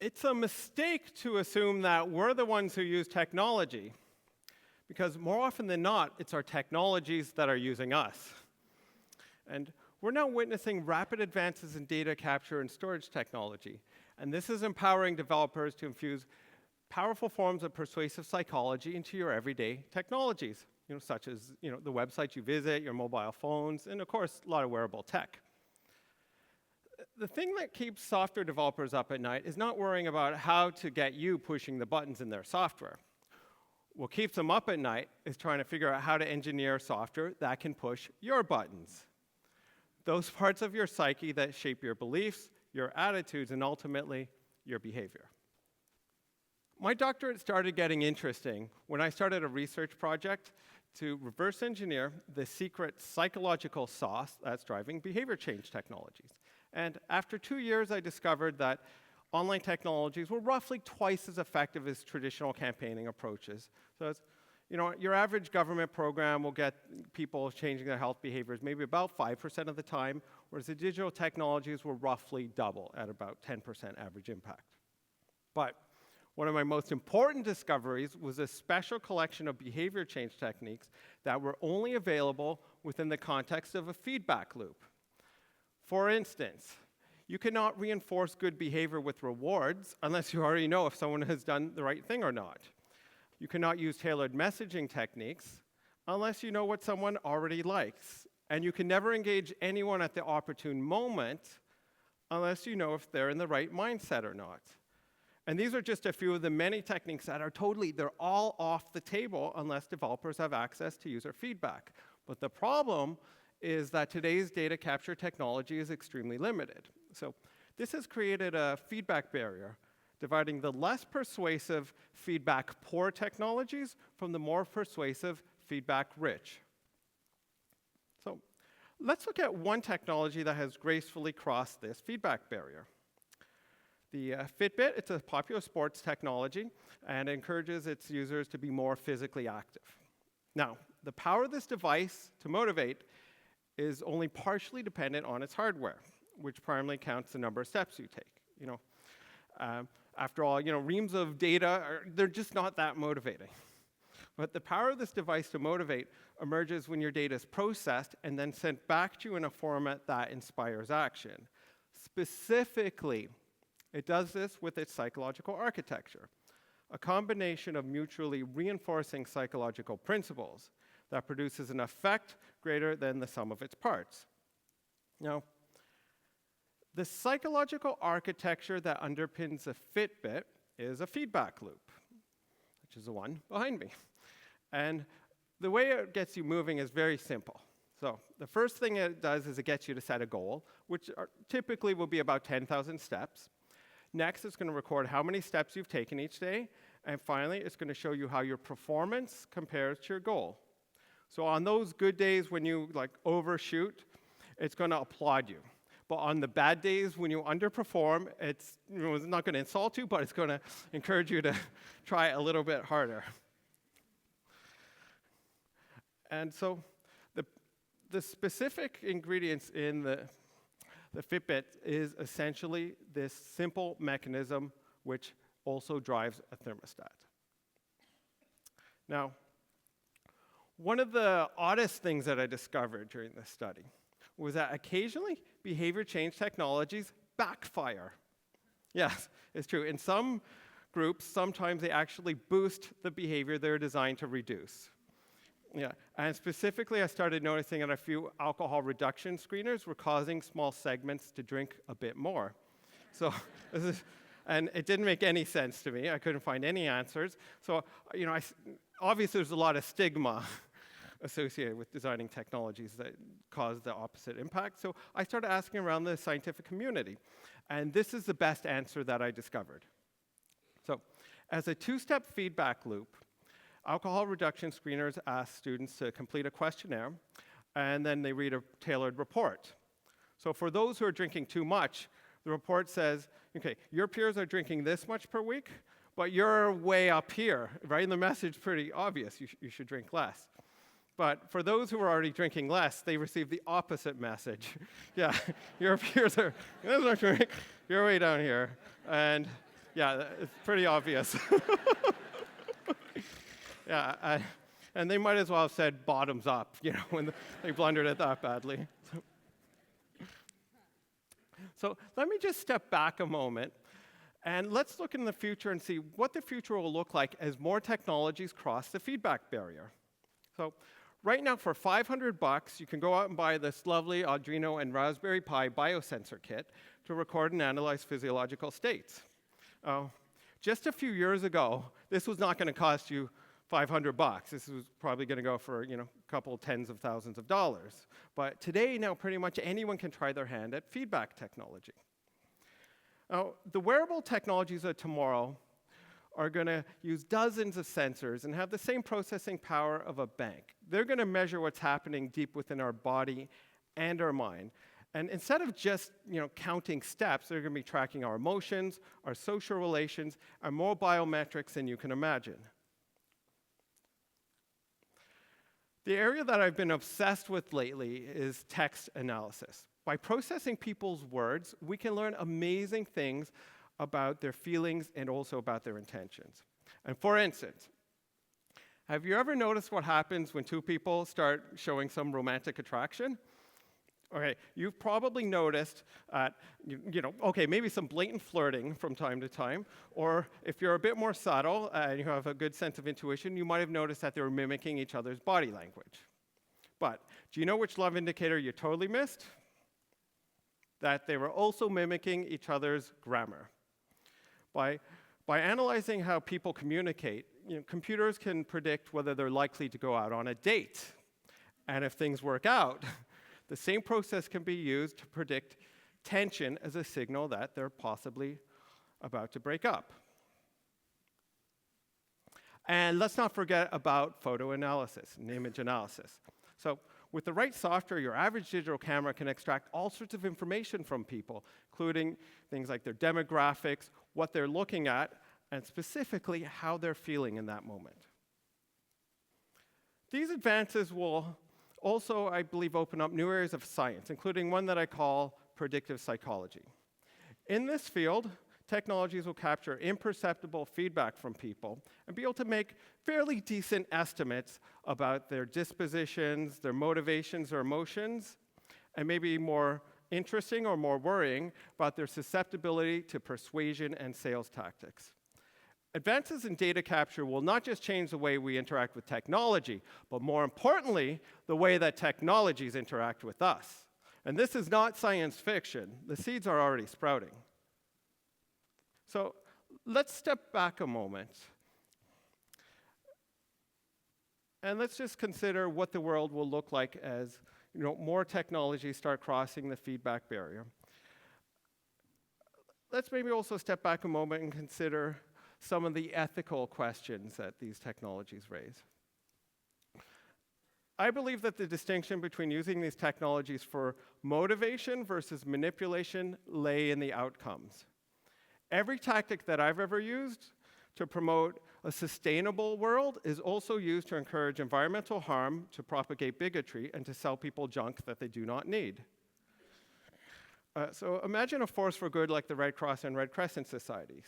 It's a mistake to assume that we're the ones who use technology, because more often than not, it's our technologies that are using us. And we're now witnessing rapid advances in data capture and storage technology, and this is empowering developers to infuse powerful forms of persuasive psychology into your everyday technologies, such as the websites you visit, your mobile phones, and of course, a lot of wearable tech. The thing that keeps software developers up at night is not worrying about how to get you pushing the buttons in their software. What keeps them up at night is trying to figure out how to engineer software that can push your buttons. Those parts of your psyche that shape your beliefs, your attitudes, and ultimately, your behavior. My doctorate started getting interesting when I started a research project to reverse engineer the secret psychological sauce that's driving behavior change technologies. And after 2 years, I discovered that online technologies were roughly twice as effective as traditional campaigning approaches. So it's, your average government program will get people changing their health behaviors maybe about 5% of the time, whereas the digital technologies will roughly double at about 10% average impact. But one of my most important discoveries was a special collection of behavior change techniques that were only available within the context of a feedback loop. For instance, you cannot reinforce good behavior with rewards unless you already know if someone has done the right thing or not. You cannot use tailored messaging techniques unless you know what someone already likes. And you can never engage anyone at the opportune moment unless you know if they're in the right mindset or not. And these are just a few of the many techniques that are they're all off the table unless developers have access to user feedback. But the problem is that today's data capture technology is extremely limited. So this has created a feedback barrier, dividing the less persuasive feedback-poor technologies from the more persuasive feedback-rich. So let's look at one technology that has gracefully crossed this feedback barrier. The Fitbit, it's a popular sports technology and encourages its users to be more physically active. Now, the power of this device to motivate is only partially dependent on its hardware, which primarily counts the number of steps you take. After all, reams of data, they're just not that motivating. But the power of this device to motivate emerges when your data is processed and then sent back to you in a format that inspires action. Specifically, it does this with its psychological architecture, a combination of mutually reinforcing psychological principles that produces an effect greater than the sum of its parts. Now, the psychological architecture that underpins a Fitbit is a feedback loop, which is the one behind me. And the way it gets you moving is very simple. So the first thing it does is it gets you to set a goal, which typically will be about 10,000 steps. Next, it's going to record how many steps you've taken each day. And finally, it's going to show you how your performance compares to your goal. So on those good days when you overshoot, it's going to applaud you. But on the bad days when you underperform, it's not going to insult you, but it's going to encourage you to try a little bit harder. And so the specific ingredients in the Fitbit is essentially this simple mechanism which also drives a thermostat. Now, one of the oddest things that I discovered during this study was that occasionally behavior change technologies backfire. Yes, it's true. In some groups, sometimes they actually boost the behavior they're designed to reduce. Yeah, and specifically, I started noticing that a few alcohol reduction screeners were causing small segments to drink a bit more. So, and it didn't make any sense to me. I couldn't find any answers. So, obviously, there's a lot of stigma associated with designing technologies that cause the opposite impact. So I started asking around the scientific community. And this is the best answer that I discovered. So as a two-step feedback loop, alcohol reduction screeners ask students to complete a questionnaire, and then they read a tailored report. So for those who are drinking too much, the report says, okay, your peers are drinking this much per week, but you're way up here, right? And the message is pretty obvious. You should drink less. But for those who are already drinking less, they receive the opposite message. Yeah, your peers are, you're way down here. And Yeah, it's pretty obvious. Yeah, and they might as well have said bottoms up, when they blundered it that badly. So let me just step back a moment, and let's look in the future and see what the future will look like as more technologies cross the feedback barrier. So right now, for $500, you can go out and buy this lovely Arduino and Raspberry Pi biosensor kit to record and analyze physiological states. Just a few years ago, this was not going to cost you $500. This was probably going to go for a couple tens of thousands of dollars. But today, now pretty much anyone can try their hand at feedback technology. Now, the wearable technologies of tomorrow are going to use dozens of sensors and have the same processing power of a bank. They're going to measure what's happening deep within our body and our mind. And instead of just counting steps, they're going to be tracking our emotions, our social relations, and more biometrics than you can imagine. The area that I've been obsessed with lately is text analysis. By processing people's words, we can learn amazing things about their feelings and also about their intentions. And for instance, have you ever noticed what happens when two people start showing some romantic attraction? Okay, you've probably noticed, maybe some blatant flirting from time to time, or if you're a bit more subtle and you have a good sense of intuition, you might have noticed that they were mimicking each other's body language. But do you know which love indicator you totally missed? That they were also mimicking each other's grammar. By analyzing how people communicate, computers can predict whether they're likely to go out on a date. And if things work out, the same process can be used to predict tension as a signal that they're possibly about to break up. And let's not forget about photo analysis and image analysis. So with the right software, your average digital camera can extract all sorts of information from people, including things like their demographics, what they're looking at, and specifically how they're feeling in that moment. These advances will also, I believe, open up new areas of science, including one that I call predictive psychology. In this field, technologies will capture imperceptible feedback from people and be able to make fairly decent estimates about their dispositions, their motivations or emotions, and maybe more interesting or more worrying about their susceptibility to persuasion and sales tactics. Advances in data capture will not just change the way we interact with technology, but more importantly, the way that technologies interact with us. And this is not science fiction. The seeds are already sprouting. So let's step back a moment. And let's just consider what the world will look like as more technologies start crossing the feedback barrier. Let's maybe also step back a moment and consider some of the ethical questions that these technologies raise. I believe that the distinction between using these technologies for motivation versus manipulation lay in the outcomes. Every tactic that I've ever used to promote a sustainable world is also used to encourage environmental harm, to propagate bigotry, and to sell people junk that they do not need. So imagine a force for good like the Red Cross and Red Crescent societies.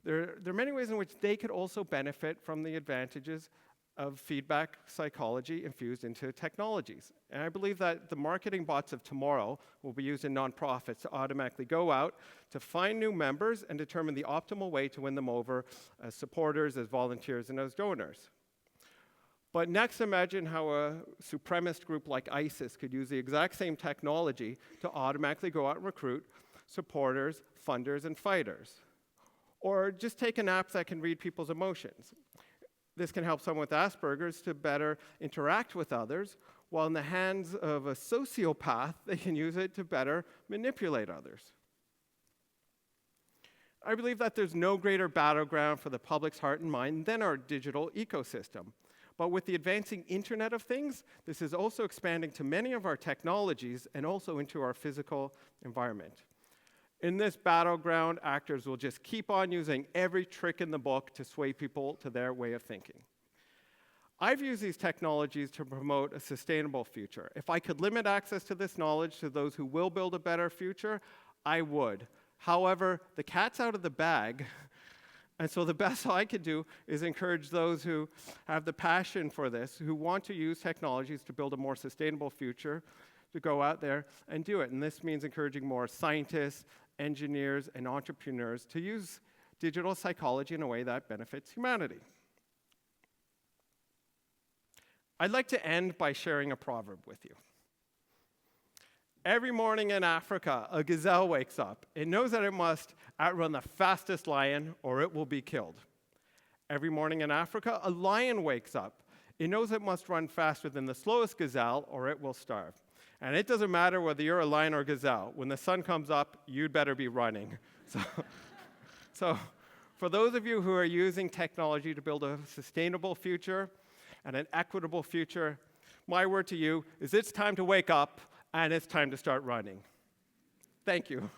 There are many ways in which they could also benefit from the advantages of feedback psychology infused into technologies. And I believe that the marketing bots of tomorrow will be used in nonprofits to automatically go out to find new members and determine the optimal way to win them over as supporters, as volunteers, and as donors. But next, imagine how a supremacist group like ISIS could use the exact same technology to automatically go out and recruit supporters, funders, and fighters. Or just take an app that can read people's emotions. This can help someone with Asperger's to better interact with others, while in the hands of a sociopath, they can use it to better manipulate others. I believe that there's no greater battleground for the public's heart and mind than our digital ecosystem. But with the advancing Internet of Things, this is also expanding to many of our technologies and also into our physical environment. In this battleground, actors will just keep on using every trick in the book to sway people to their way of thinking. I've used these technologies to promote a sustainable future. If I could limit access to this knowledge to those who will build a better future, I would. However, the cat's out of the bag, and so the best I could do is encourage those who have the passion for this, who want to use technologies to build a more sustainable future, to go out there and do it. And this means encouraging more scientists, engineers, and entrepreneurs to use digital psychology in a way that benefits humanity. I'd like to end by sharing a proverb with you. Every morning in Africa, a gazelle wakes up. It knows that it must outrun the fastest lion or it will be killed. Every morning in Africa, a lion wakes up. It knows it must run faster than the slowest gazelle or it will starve. And it doesn't matter whether you're a lion or a gazelle. When the sun comes up, you'd better be running. So for those of you who are using technology to build a sustainable future and an equitable future, my word to you is it's time to wake up and it's time to start running. Thank you.